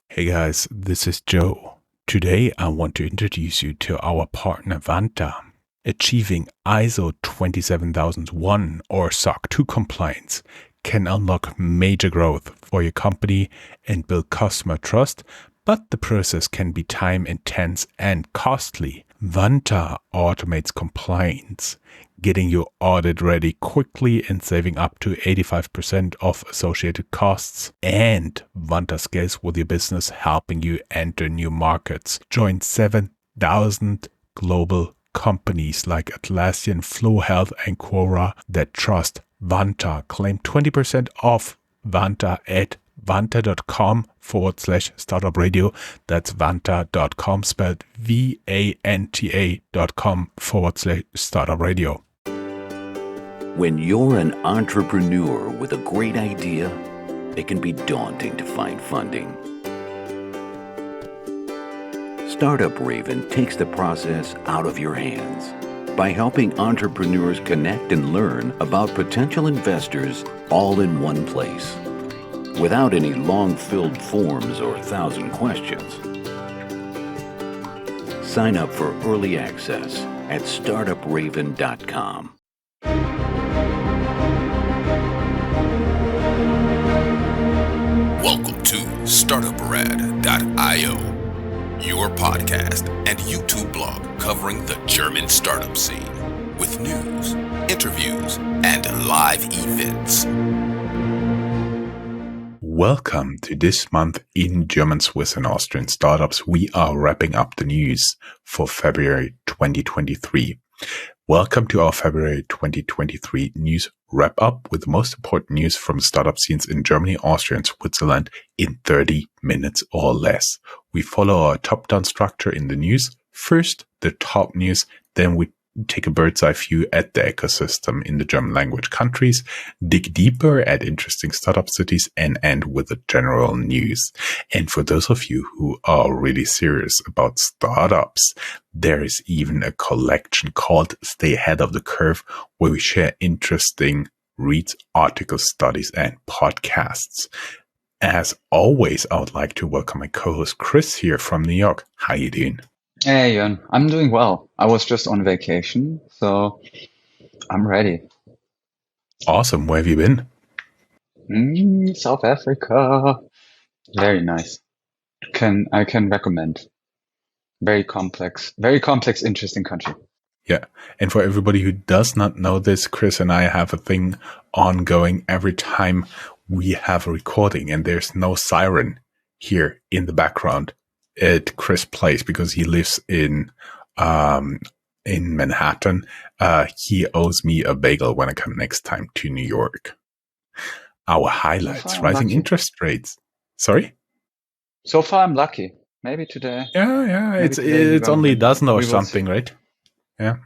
Hey guys, this is Joe. Today I want to introduce you to our partner Vanta. Achieving ISO 27001 or SOC 2 compliance can unlock major growth for your company and build customer trust, but the process can be time intense and costly. Vanta automates compliance, getting your audit ready quickly and saving up to 85% of associated costs. And Vanta scales with your business, helping you enter new markets. Join 7,000 global companies like Atlassian, Flow Health, and Quora that trust Vanta. Claim 20% off Vanta at vanta.com/startupradio. That's vanta.com, spelled vanta.com/startupradio. When you're an entrepreneur with a great idea, it can be daunting to find funding. Startup Raven takes the process out of your hands by helping entrepreneurs connect and learn about potential investors all in one place, without any long-filled forms or 1,000 questions. Sign up for early access at startupraven.com. Welcome to Startuprad.io, your podcast and YouTube blog covering the German startup scene with news, interviews, and live events. Welcome to this month in German, Swiss, and Austrian startups. We are wrapping up the news for February 2023. Welcome to our February 2023 news wrap up with the most important news from startup scenes in Germany, Austria, and Switzerland in 30 minutes or less. We follow our top-down structure in the news. First, the top news, then we take a bird's eye view at the ecosystem in the German language countries, dig deeper at interesting startup cities, and end with the general news. And for those of you who are really serious about startups, there is even a collection called Stay Ahead of the Curve, where we share interesting reads, articles, studies, and podcasts. As always, I would like to welcome my co-host Chris here from New York. How you doing? Hey, Jan, I'm doing well. I was just on vacation, so I'm ready. Awesome. Where have you been? South Africa. Very nice. I can recommend. Very complex, interesting country. Yeah. And for everybody who does not know this, Chris and I have a thing ongoing every time we have a recording, and there's no siren here in the background at Chris' place because he lives in Manhattan. He owes me a bagel when I come next time to New York. Our highlights: rising interest rates. Sorry? So far, I'm lucky. Maybe today. Yeah. It's only a dozen or something, right? Yeah.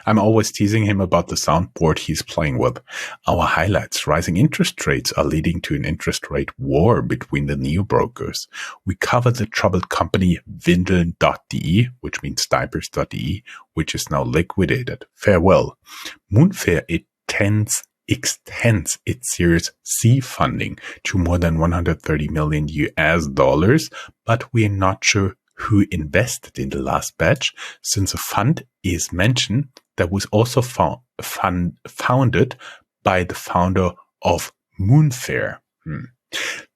I'm always teasing him about the soundboard he's playing with. Our highlights: rising interest rates are leading to an interest rate war between the neo-brokers. We cover the troubled company Windeln.de, which means diapers.de, which is now liquidated. Farewell. Moonfair extends its Series C funding to more than $130 million, but we're not sure who invested in the last batch, since a fund is mentioned that was also founded by the founder of Moonfair.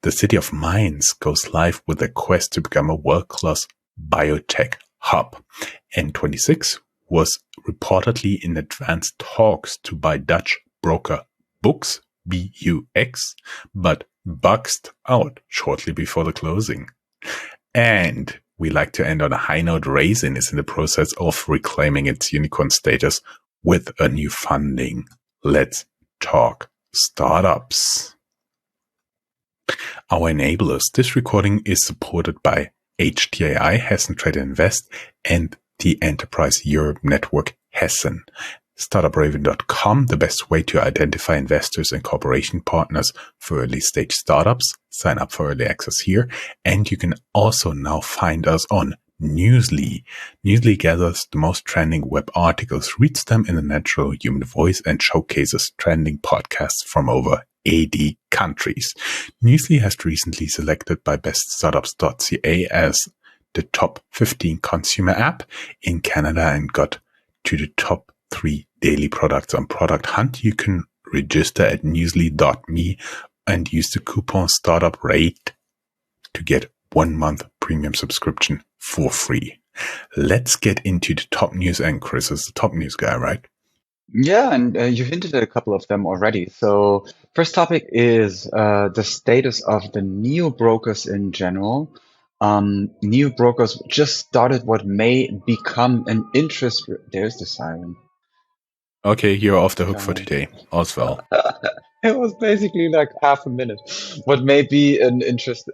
The city of Mainz goes live with a quest to become a world-class biotech hub. N26 was reportedly in advanced talks to buy Dutch broker Bux, B-U-X, but boxed out shortly before the closing. And we like to end on a high note. Raisin is in the process of reclaiming its unicorn status with a new funding. Let's talk startups. Our enablers. This recording is supported by HTAI, Hessen Trade Invest, and the Enterprise Europe Network Hessen. Startupraven.com, the best way to identify investors and cooperation partners for early stage startups. Sign up for early access here. And you can also now find us on Newsly. Newsly gathers the most trending web articles, reads them in a natural human voice, and showcases trending podcasts from over 80 countries. Newsly has recently selected by beststartups.ca as the top 15 consumer app in Canada and got to the top 3 daily products on Product Hunt. You can register at newsly.me and use the coupon StartupRate to get 1 month premium subscription for free. Let's get into the top news, and Chris is the top news guy, right? Yeah, and you hinted at a couple of them already. So first topic is the status of the neo brokers in general. Neo brokers just started what may become an interest. There's the siren. Okay, you're off the hook for today, Oswald. It was basically like half a minute. What may be an interest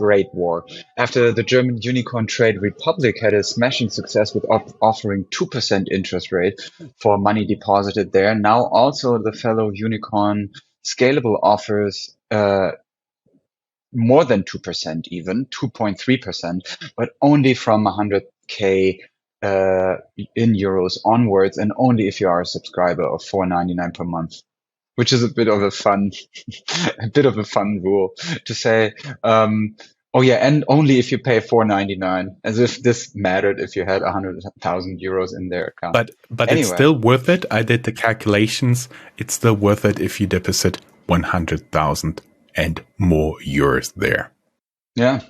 rate war after the German unicorn Trade Republic had a smashing success with offering 2% interest rate for money deposited there. Now also the fellow unicorn Scalable offers more than 2%, even 2.3%, but only from 100K in euros onwards, and only if you are a subscriber of $4.99 per month. Which is a bit of a fun rule to say. Oh yeah, and only if you pay $4.99, as if this mattered if you had 100,000 euros in their account. But anyway. It's still worth it. I did the calculations. It's still worth it if you deposit 100,000 and more euros there. Yeah.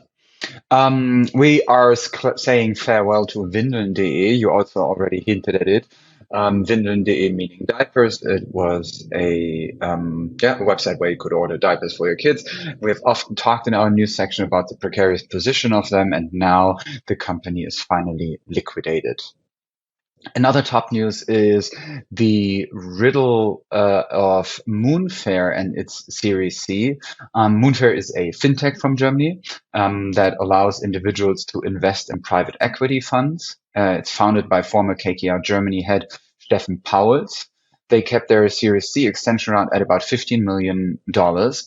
We are saying farewell to Windeln.de. You also already hinted at it. Windeln.de meaning diapers. It was a website where you could order diapers for your kids. We have often talked in our news section about the precarious position of them, and now the company is finally liquidated. Another top news is the riddle of Moonfair and its Series C. Moonfair is a fintech from Germany that allows individuals to invest in private equity funds. It's founded by former KKR Germany head Steffen Pauls. They kept their Series C extension round at about $15 million,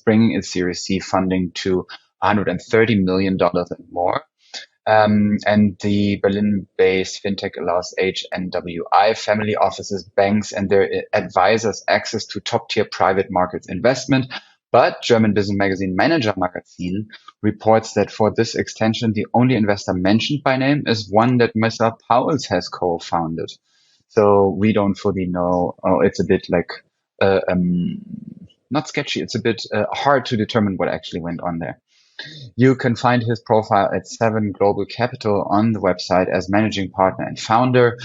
bringing its Series C funding to $130 million and more. And the Berlin-based fintech allows HNWI family offices, banks, and their advisors access to top-tier private markets investment. But German business magazine Manager Magazine reports that for this extension, the only investor mentioned by name is one that Mr. Pauls has co-founded. So we don't fully know. Oh, it's a bit like not sketchy. It's a bit hard to determine what actually went on there. You can find his profile at 7 Global Capital on the website as managing partner and founder.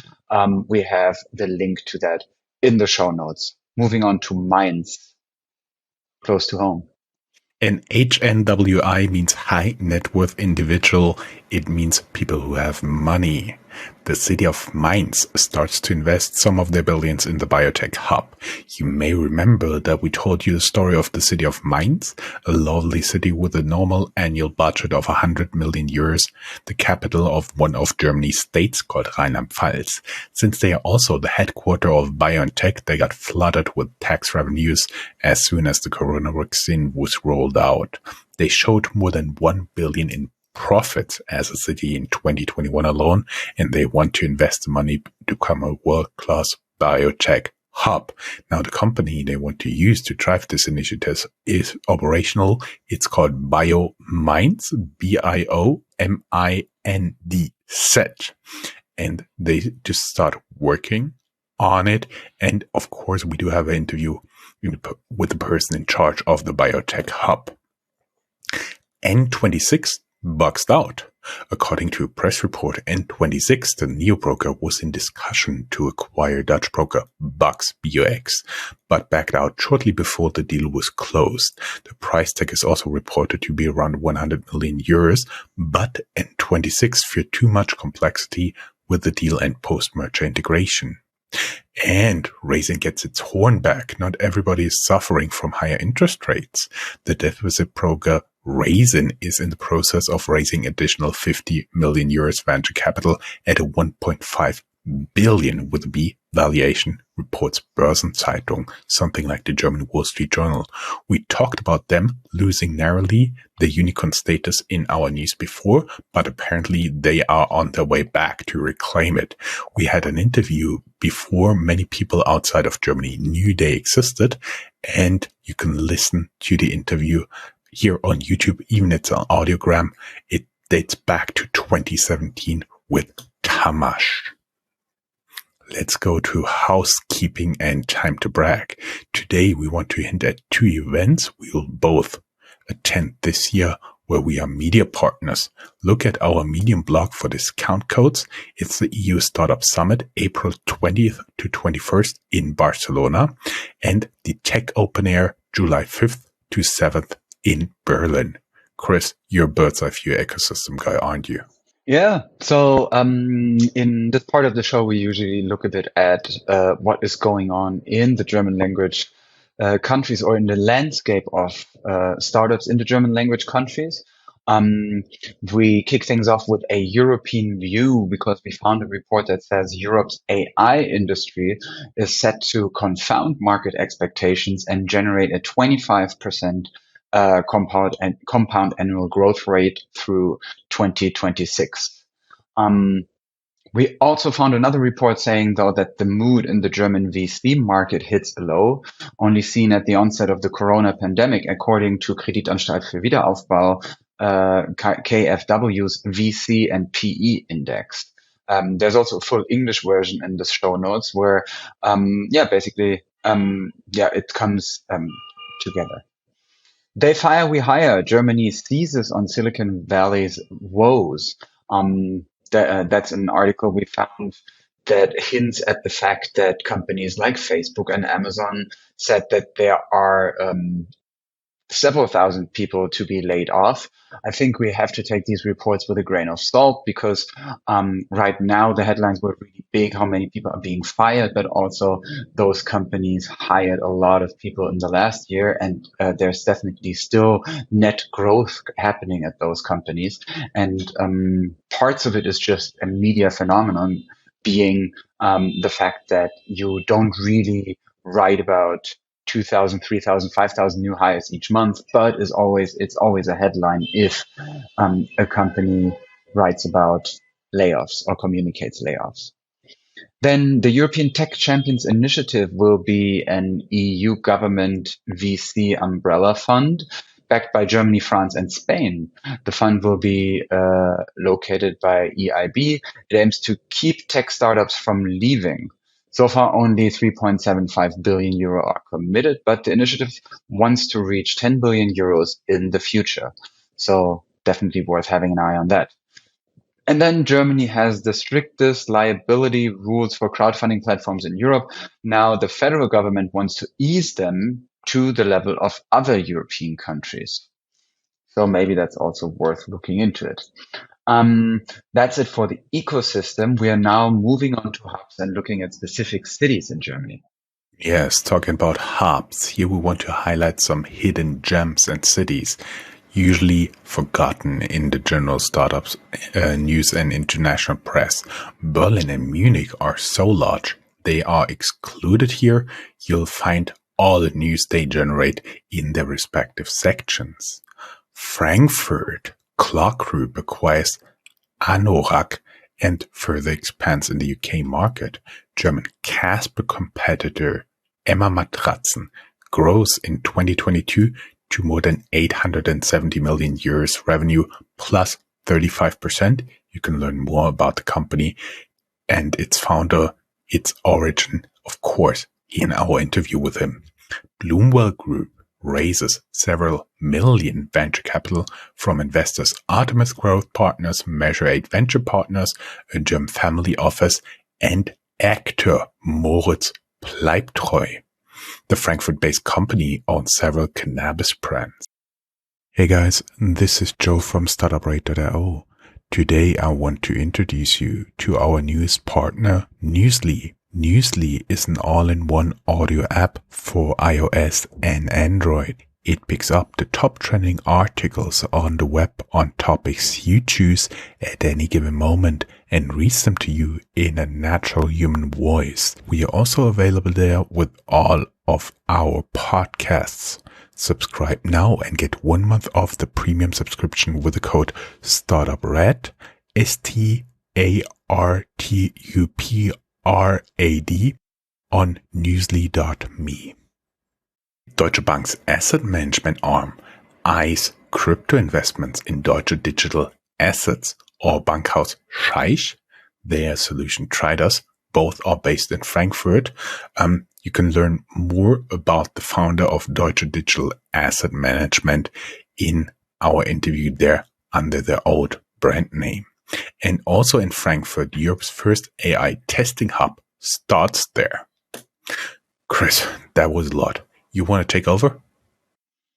We have the link to that in the show notes. Moving on to Mainz, close to home. And HNWI means high net worth individual. It means people who have money. The city of Mainz starts to invest some of their billions in the biotech hub. You may remember that we told you the story of the city of Mainz, a lovely city with a normal annual budget of 100 million euros, the capital of one of Germany's states called Rheinland-Pfalz. Since they are also the headquarter of BioNTech, they got flooded with tax revenues as soon as the corona vaccine was rolled out. They showed more than 1 billion in profits as a city in 2021 alone, and they want to invest the money to become a world-class biotech hub. Now, the company they want to use to drive this initiative is operational. It's called BioMinds, BIOMINDZ. And they just start working on it. And of course, we do have an interview with the person in charge of the biotech hub. N26 boxed out. According to a press report, N26, the neo-broker, was in discussion to acquire Dutch broker Bux, B-U-X, but backed out shortly before the deal was closed. The price tag is also reported to be around 100 million euros, but N26 feared too much complexity with the deal and post-merger integration. And Raisin gets its horn back. Not everybody is suffering from higher interest rates. The deposit broker Raisin is in the process of raising additional 50 million euros venture capital at a 1.5 billion with a B valuation, reports Börsenzeitung, something like the German Wall Street Journal. We talked about them losing narrowly the unicorn status in our news before, but apparently they are on their way back to reclaim it. We had an interview before many people outside of Germany knew they existed, and you can listen to the interview here on YouTube, even it's an audiogram. It dates back to 2017 with Tamash. Let's go to housekeeping and time to brag. Today we want to hint at two events we will both attend this year where we are media partners. Look at our Medium blog for discount codes. It's the EU Startup Summit, April 20th to 21st in Barcelona, and the Tech Open Air, July 5th to 7th in Berlin. Chris, you're a bird's eye view ecosystem guy, aren't you? Yeah. So in this part of the show, we usually look a bit at what is going on in the German language countries or in the landscape of startups in the German language countries. We kick things off with a European view because we found a report that says Europe's AI industry is set to confound market expectations and generate a 25% compound annual growth rate through 2026. We also found another report saying, though, that the mood in the German VC market hits a low, only seen at the onset of the corona pandemic, according to Kreditanstalt für Wiederaufbau, KfW's VC and PE index. There's also a full English version in the show notes where, it comes together. They fire, we hire. Germany seizes on Silicon Valley's woes. That's an article we found that hints at the fact that companies like Facebook and Amazon said that there are several thousand people to be laid off. I think we have to take these reports with a grain of salt because right now the headlines were really big, how many people are being fired, but also those companies hired a lot of people in the last year, and there's definitely still net growth happening at those companies. And parts of it is just a media phenomenon, being the fact that you don't really write about 2,000, 3,000, 5,000 new hires each month, but it's always a headline if a company writes about layoffs or communicates layoffs. Then the European Tech Champions Initiative will be an EU government VC umbrella fund backed by Germany, France, and Spain. The fund will be located by EIB. It aims to keep tech startups from leaving. So far, only 3.75 billion euro are committed, but the initiative wants to reach 10 billion euros in the future. So definitely worth having an eye on that. And then Germany has the strictest liability rules for crowdfunding platforms in Europe. Now the federal government wants to ease them to the level of other European countries. So maybe that's also worth looking into it. That's it for the ecosystem. We are now moving on to hubs and looking at specific cities in Germany. Yes, talking about hubs, here we want to highlight some hidden gems and cities, usually forgotten in the general startups news and international press. Berlin and Munich are so large, they are excluded here. You'll find all the news they generate in their respective sections. Frankfurt Clark Group acquires Anorak and further expands in the UK market. German Casper competitor Emma Matratzen grows in 2022 to more than 870 million euros revenue plus 35%. You can learn more about the company and its founder, its origin, of course, in our interview with him. Bloomwell Group raises several million venture capital from investors Artemis Growth Partners, Measure 8 Venture Partners, a German family office, and actor Moritz Bleibtreu. The Frankfurt-based company owns several cannabis brands. Hey guys, this is Joe from Startuprad.io. Today I want to introduce you to our newest partner, Newsly. Newsly is an all-in-one audio app for iOS and Android. It picks up the top trending articles on the web on topics you choose at any given moment and reads them to you in a natural human voice. We are also available there with all of our podcasts. Subscribe now and get 1 month off the premium subscription with the code Startuprad, STARTUPRAD on newsly.me. Deutsche Bank's asset management arm eyes crypto investments in Deutsche Digital Assets or Bankhaus Scheich. Their solution traders, both are based in Frankfurt. You can learn more about the founder of Deutsche Digital Asset Management in our interview there under their old brand name. And also in Frankfurt, Europe's first AI testing hub starts there. Chris, that was a lot. You want to take over?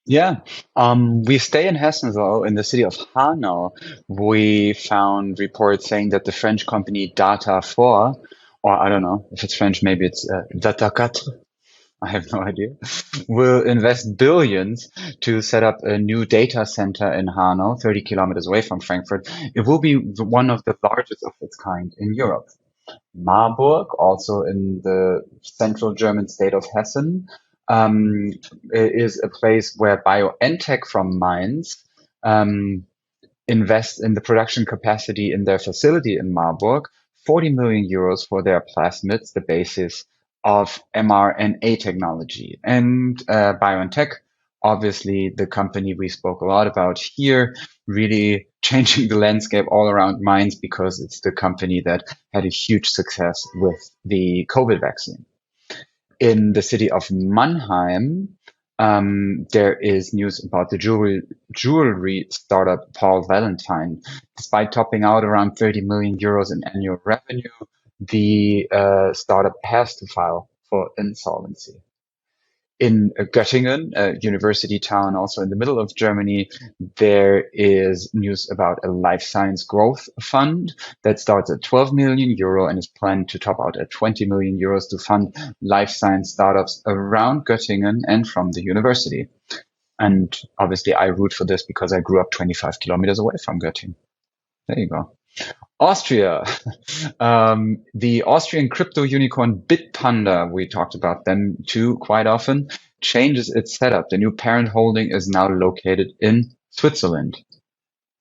Yeah, we stay in Hessen, though, in the city of Hanau. We found reports saying that the French company Data4, or I don't know if it's French, maybe it's Data4, I have no idea, will invest billions to set up a new data center in Hanau, 30 kilometers away from Frankfurt. It will be one of the largest of its kind in Europe. Marburg, also in the central German state of Hessen, is a place where BioNTech from Mainz invest in the production capacity in their facility in Marburg, 40 million euros for their plasmids, the basis of mRNA technology. And BioNTech, obviously the company we spoke a lot about here, really changing the landscape all around Mainz because it's the company that had a huge success with the COVID vaccine. In the city of Mannheim, there is news about the jewelry startup Paul Valentine. Despite topping out around 30 million euros in annual revenue, the startup has to file for insolvency. In Göttingen, a university town also in the middle of Germany, there is news about a life science growth fund that starts at 12 million euro and is planned to top out at 20 million euros to fund life science startups around Göttingen and from the university. And obviously I root for this because I grew up 25 kilometers away from Göttingen. There you go. Austria, the Austrian crypto unicorn Bitpanda, we talked about them too quite often, changes its setup. The new parent holding is now located in Switzerland,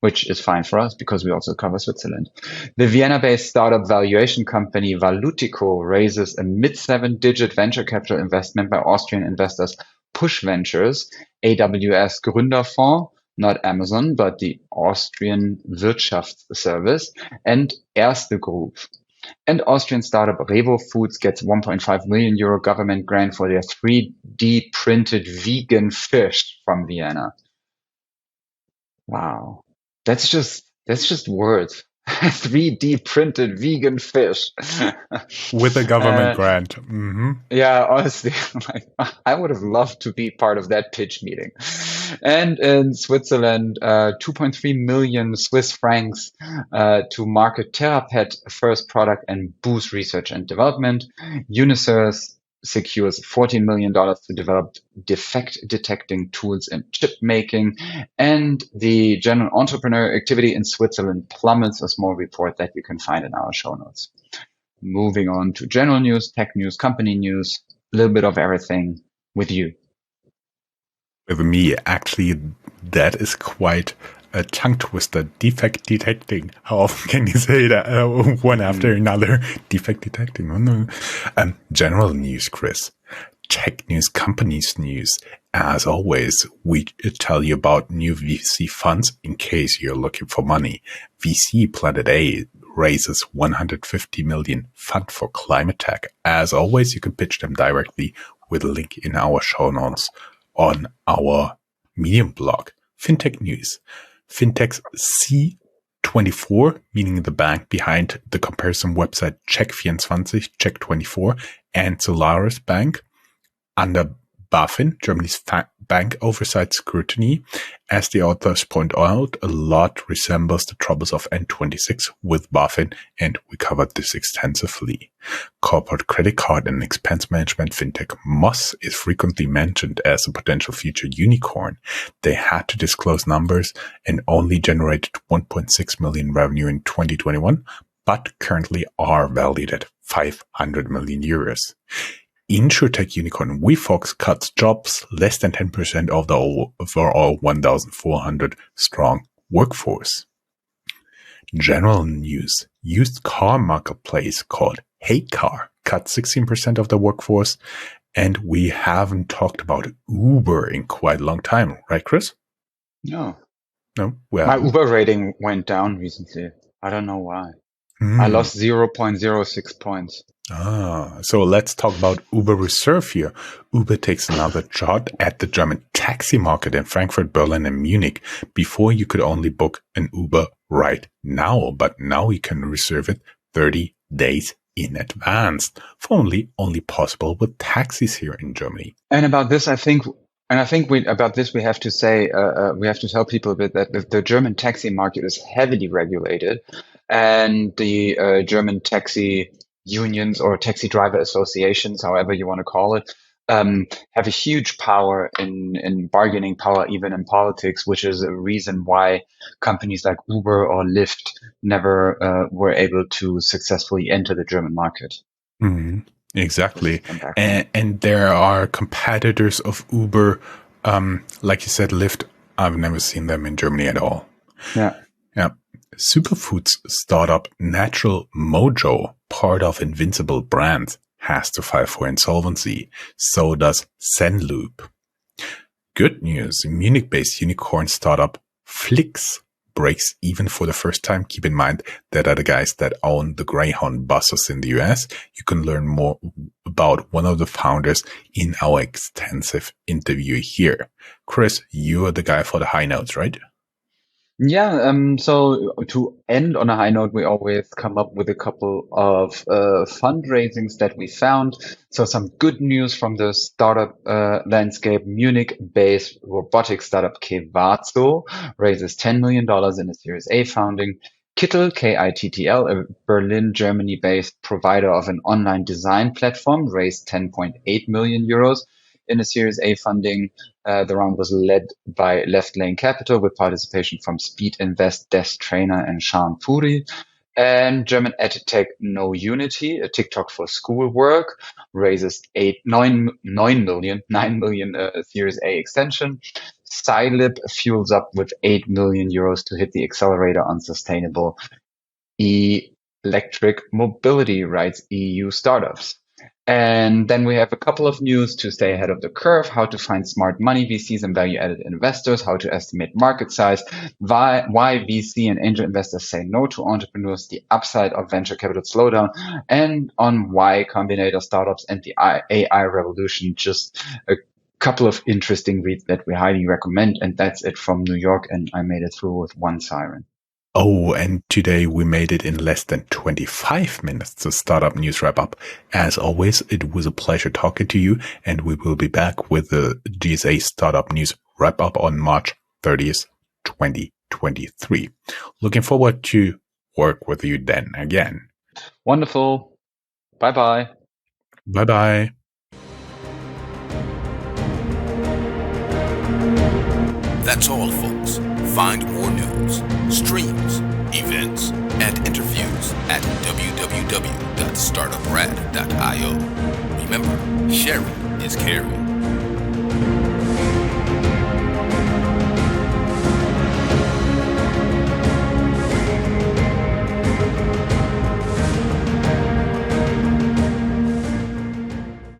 which is fine for us because we also cover Switzerland. The Vienna-based startup valuation company Valutico raises a mid-7-digit venture capital investment by Austrian investors Push Ventures, AWS Gründerfonds, not Amazon, but the Austrian Wirtschaftsservice, and Erste Group. And Austrian startup Revo Foods gets 1.5 million euro government grant for their 3D printed vegan fish from Vienna. Wow. That's just words. 3D printed vegan fish. With a government grant. Mm-hmm. Yeah, honestly, I would have loved to be part of that pitch meeting. And in Switzerland, 2.3 million Swiss francs to market TheraPet first product and boost research and development. Unisys secures $14 million to develop defect detecting tools in chip making. And the general entrepreneur activity in Switzerland plummets, a small report that you can find in our show notes. Moving on to general news, tech news, company news, a little bit of everything with you. With me, actually, that is quite a tongue twister. Defect detecting. How often can you say that one after another? Defect detecting. Oh, no. General news, Chris. Tech news, companies news. As always, we tell you about new VC funds in case you're looking for money. VC Planet A raises 150 million fund for climate tech. As always, you can pitch them directly with a link in our show notes on our Medium blog. Fintech news. Fintech's C24, meaning the bank behind the comparison website Check24, Check24, and Solaris Bank, under BaFin, Germany's bank oversight scrutiny. As the authors point out, a lot resembles the troubles of N26 with BaFin, and we covered this extensively. Corporate credit card and expense management fintech Moss is frequently mentioned as a potential future unicorn. They had to disclose numbers and only generated 1.6 million revenue in 2021, but currently are valued at 500 million euros. Insurtech unicorn WeFox cuts jobs less than 10% of the overall 1,400 strong workforce. General news, used car marketplace called HeyCar cut 16% of the workforce, and we haven't talked about Uber in quite a long time, right, Chris? No. No, well, My Uber rating went down recently. I don't know why. I lost 0.06 points. So let's talk about Uber Reserve here. Uber takes another shot at the German taxi market in Frankfurt, Berlin, and Munich. Before, you could only book an Uber right now, but now you can reserve it 30 days in advance. Formerly only possible with taxis here in Germany. And about this, I think we have to say, we have to tell people a bit that the German taxi market is heavily regulated, and the German taxi unions or taxi driver associations, however you want to call it, have a huge power in bargaining power, even in politics, which is a reason why companies like Uber or Lyft never were able to successfully enter the German market. Mm-hmm. Exactly. And there are competitors of Uber, like you said, Lyft. I've never seen them in Germany at all. Yeah. Superfoods startup Natural Mojo, part of Invincible Brands, has to file for insolvency. So does Zenloop. Good news. Munich-based unicorn startup Flix breaks even for the first time. Keep in mind that are the guys that own the Greyhound buses in the US. You can learn more about one of the founders in our extensive interview here. Chris, you are the guy for the high notes, right? Yeah, so to end on a high note, we always come up with a couple of fundraisings that we found. So some good news from the startup landscape. Munich-based robotics startup Kevazo raises $10 million in a Series A funding. Kittel, Kittl, a Berlin, Germany-based provider of an online design platform, raised 10.8 million euros in a Series A funding. The round was led by Left Lane Capital with participation from Speed Invest, Desk Trainer, and Shan Puri. And German edtech No Unity, a TikTok for schoolwork, raises 9 million Series A extension. Scilib fuels up with 8 million euros to hit the accelerator on sustainable electric mobility, writes EU startups. And then we have a couple of news to stay ahead of the curve, how to find smart money VCs and value-added investors, how to estimate market size, why VC and angel investors say no to entrepreneurs, the upside of venture capital slowdown, and on Y Combinator startups and the AI revolution. Just a couple of interesting reads that we highly recommend. And that's it from New York. And I made it through with one siren. Oh, and today we made it in less than 25 minutes to Startup News Wrap Up. As always, it was a pleasure talking to you, and we will be back with the GSA Startup News Wrap Up on March 30th, 2023. Looking forward to work with you then again. Wonderful. Bye-bye. Bye-bye. That's all, folks. Find more news, streams, events, and interviews at www.startuprad.io. Remember, sharing is caring.